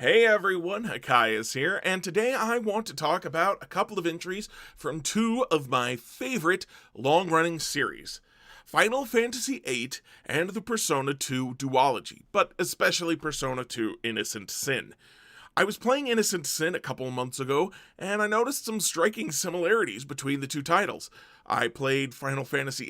Hey everyone, Akaya's here, and today I want to talk about a couple of entries from two of my favorite long-running series, Final Fantasy VIII and the Persona 2 duology, but especially Persona 2 Innocent Sin. I was playing Innocent Sin a couple of months ago, and I noticed some striking similarities between the two titles. I played Final Fantasy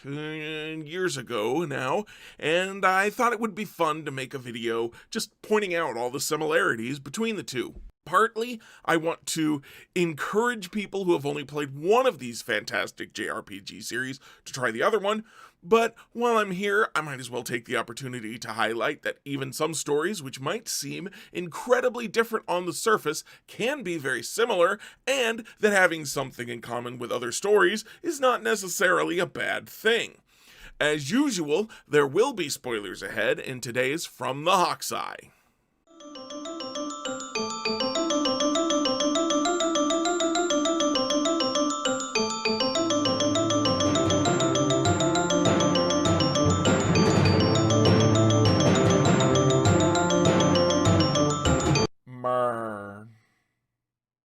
VIII years ago now, and I thought it would be fun to make a video just pointing out all the similarities between the two. Partly, I want to encourage people who have only played one of these fantastic JRPG series to try the other one, but while I'm here, I might as well take the opportunity to highlight that even some stories which might seem incredibly different on the surface can be very similar, and that having something in common with other stories is not necessarily a bad thing. As usual, there will be spoilers ahead in today's From the Hawk's Eye.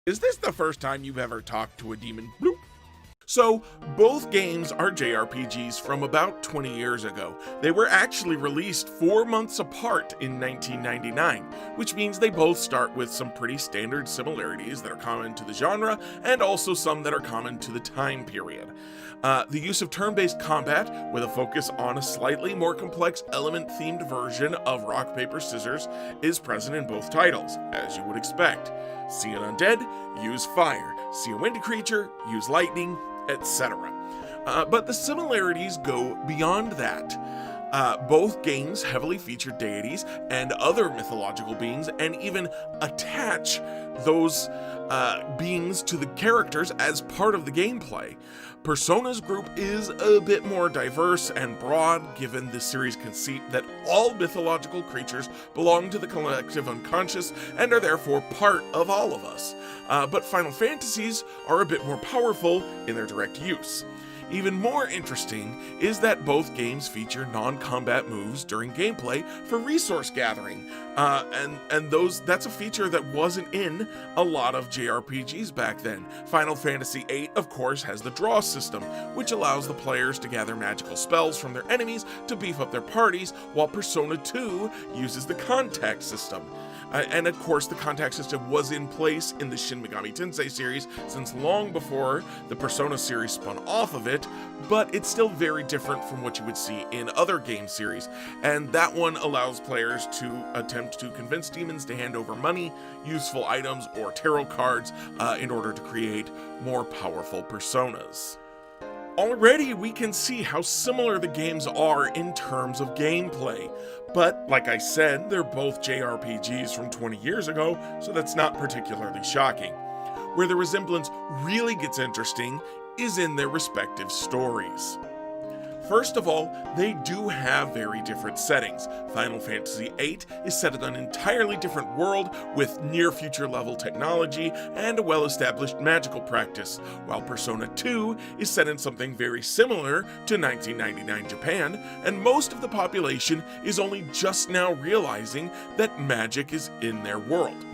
Is this the first time you've ever talked to a demon? Bloop. So, both games are JRPGs from about 20 years ago. They were actually released 4 months apart in 1999, which means they both start with some pretty standard similarities that are common to the genre, and also some that are common to the time period. The use of turn-based combat, with a focus on a slightly more complex element-themed version of rock, paper, scissors, is present in both titles, as you would expect. See an undead, use fire. See a wind creature, use lightning, etc. But the similarities go beyond that. Both games heavily feature deities and other mythological beings, and even attach those beings to the characters as part of the gameplay. Persona's group is a bit more diverse and broad, given the series' conceit that all mythological creatures belong to the collective unconscious and are therefore part of all of us. But Final Fantasies are a bit more powerful in their direct use. Even more interesting is that both games feature non-combat moves during gameplay for resource gathering, that's a feature that wasn't in a lot of JRPGs back then. Final Fantasy VIII, of course, has the draw system, which allows the players to gather magical spells from their enemies to beef up their parties, while Persona 2 uses the contact system. And of course, the contact system was in place in the Shin Megami Tensei series since long before the Persona series spun off of it, but it's still very different from what you would see in other game series, and that one allows players to attempt to convince demons to hand over money, useful items, or tarot cards in order to create more powerful personas. Already we can see how similar the games are in terms of gameplay, but like I said, they're both JRPGs from 20 years ago, so that's not particularly shocking. Where the resemblance really gets interesting is in their respective stories. First of all, they do have very different settings. Final Fantasy VIII is set in an entirely different world with near-future level technology and a well-established magical practice, while Persona 2 is set in something very similar to 1999 Japan, and most of the population is only just now realizing that magic is in their world.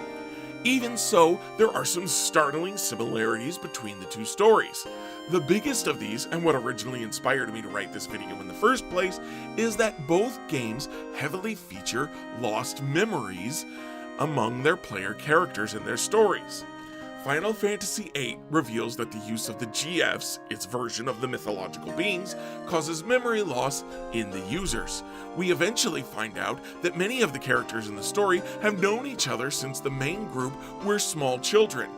Even so, there are some startling similarities between the two stories. The biggest of these, and what originally inspired me to write this video in the first place, is that both games heavily feature lost memories among their player characters in their stories. Final Fantasy VIII reveals that the use of the GFs, its version of the mythological beings, causes memory loss in the users. We eventually find out that many of the characters in the story have known each other since the main group were small children.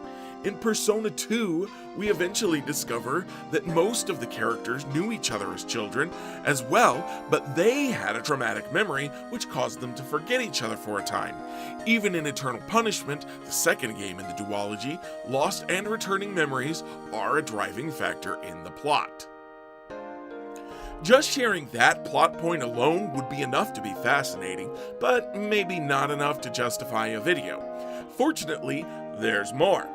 In Persona 2, we eventually discover that most of the characters knew each other as children as well, but they had a traumatic memory which caused them to forget each other for a time. Even in Eternal Punishment, the second game in the duology, lost and returning memories are a driving factor in the plot. Just sharing that plot point alone would be enough to be fascinating, but maybe not enough to justify a video. Fortunately, there's more.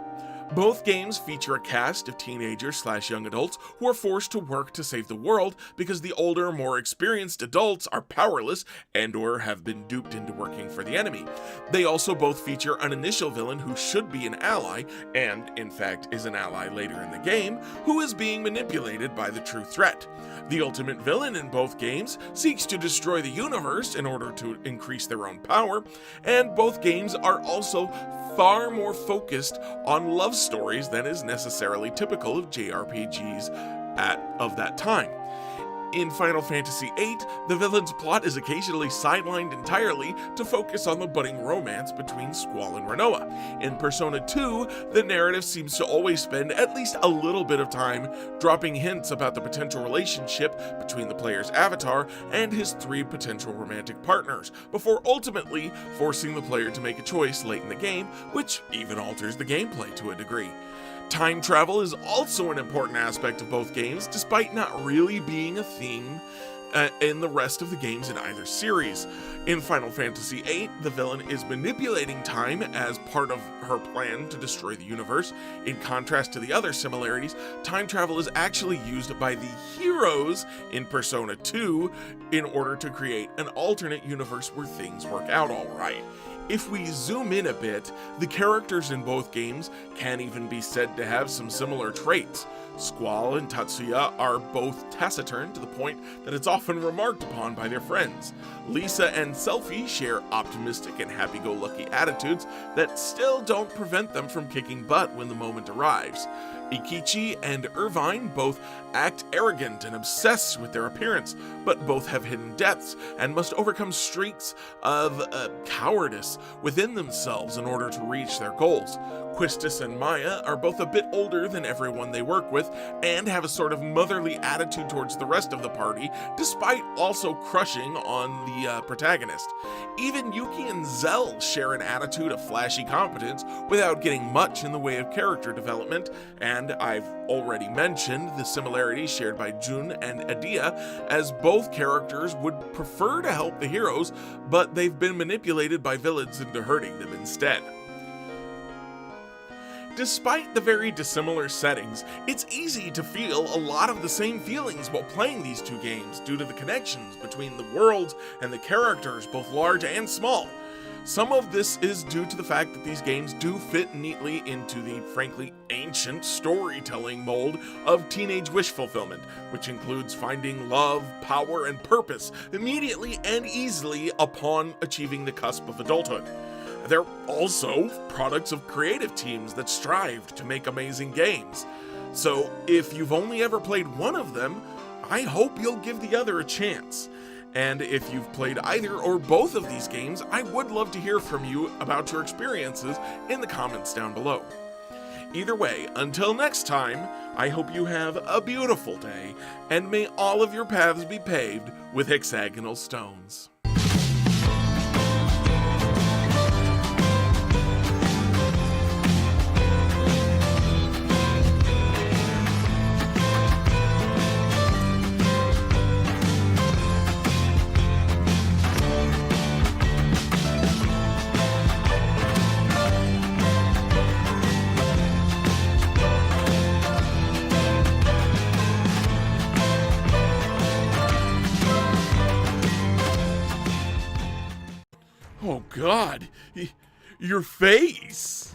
Both games feature a cast of teenagers/young adults who are forced to work to save the world because the older, more experienced adults are powerless and/or have been duped into working for the enemy. They also both feature an initial villain who should be an ally, and in fact is an ally later in the game, who is being manipulated by the true threat. The ultimate villain in both games seeks to destroy the universe in order to increase their own power, and both games are also far more focused on love stories than is necessarily typical of JRPGs of that time. In Final Fantasy VIII, the villain's plot is occasionally sidelined entirely to focus on the budding romance between Squall and Rinoa. In Persona 2, the narrative seems to always spend at least a little bit of time dropping hints about the potential relationship between the player's avatar and his 3 potential romantic partners, before ultimately forcing the player to make a choice late in the game, which even alters the gameplay to a degree. Time travel is also an important aspect of both games, despite not really being a theme in the rest of the games in either series. In Final Fantasy VIII, the villain is manipulating time as part of her plan to destroy the universe. In contrast to the other similarities, time travel is actually used by the heroes in Persona 2 in order to create an alternate universe where things work out alright. If we zoom in a bit, the characters in both games can even be said to have some similar traits. Squall and Tatsuya are both taciturn to the point that it's often remarked upon by their friends. Lisa and Selphie share optimistic and happy-go-lucky attitudes that still don't prevent them from kicking butt when the moment arrives. Ikichi and Irvine both act arrogant and obsessed with their appearance, but both have hidden depths and must overcome streaks of cowardice within themselves in order to reach their goals. Quistis and Maya are both a bit older than everyone they work with and have a sort of motherly attitude towards the rest of the party, despite also crushing on the protagonist. Even Yuki and Zell share an attitude of flashy competence without getting much in the way of character development, and I've already mentioned the similarities shared by Jun and Adia, as both characters would prefer to help the heroes, but they've been manipulated by villains into hurting them instead. Despite the very dissimilar settings, it's easy to feel a lot of the same feelings while playing these two games due to the connections between the worlds and the characters, both large and small. Some of this is due to the fact that these games do fit neatly into the, frankly, ancient storytelling mold of teenage wish fulfillment, which includes finding love, power, and purpose immediately and easily upon achieving the cusp of adulthood. They're also products of creative teams that strive to make amazing games. So if you've only ever played one of them, I hope you'll give the other a chance. And if you've played either or both of these games, I would love to hear from you about your experiences in the comments down below. Either way, until next time, I hope you have a beautiful day, and may all of your paths be paved with hexagonal stones. Oh God, your face!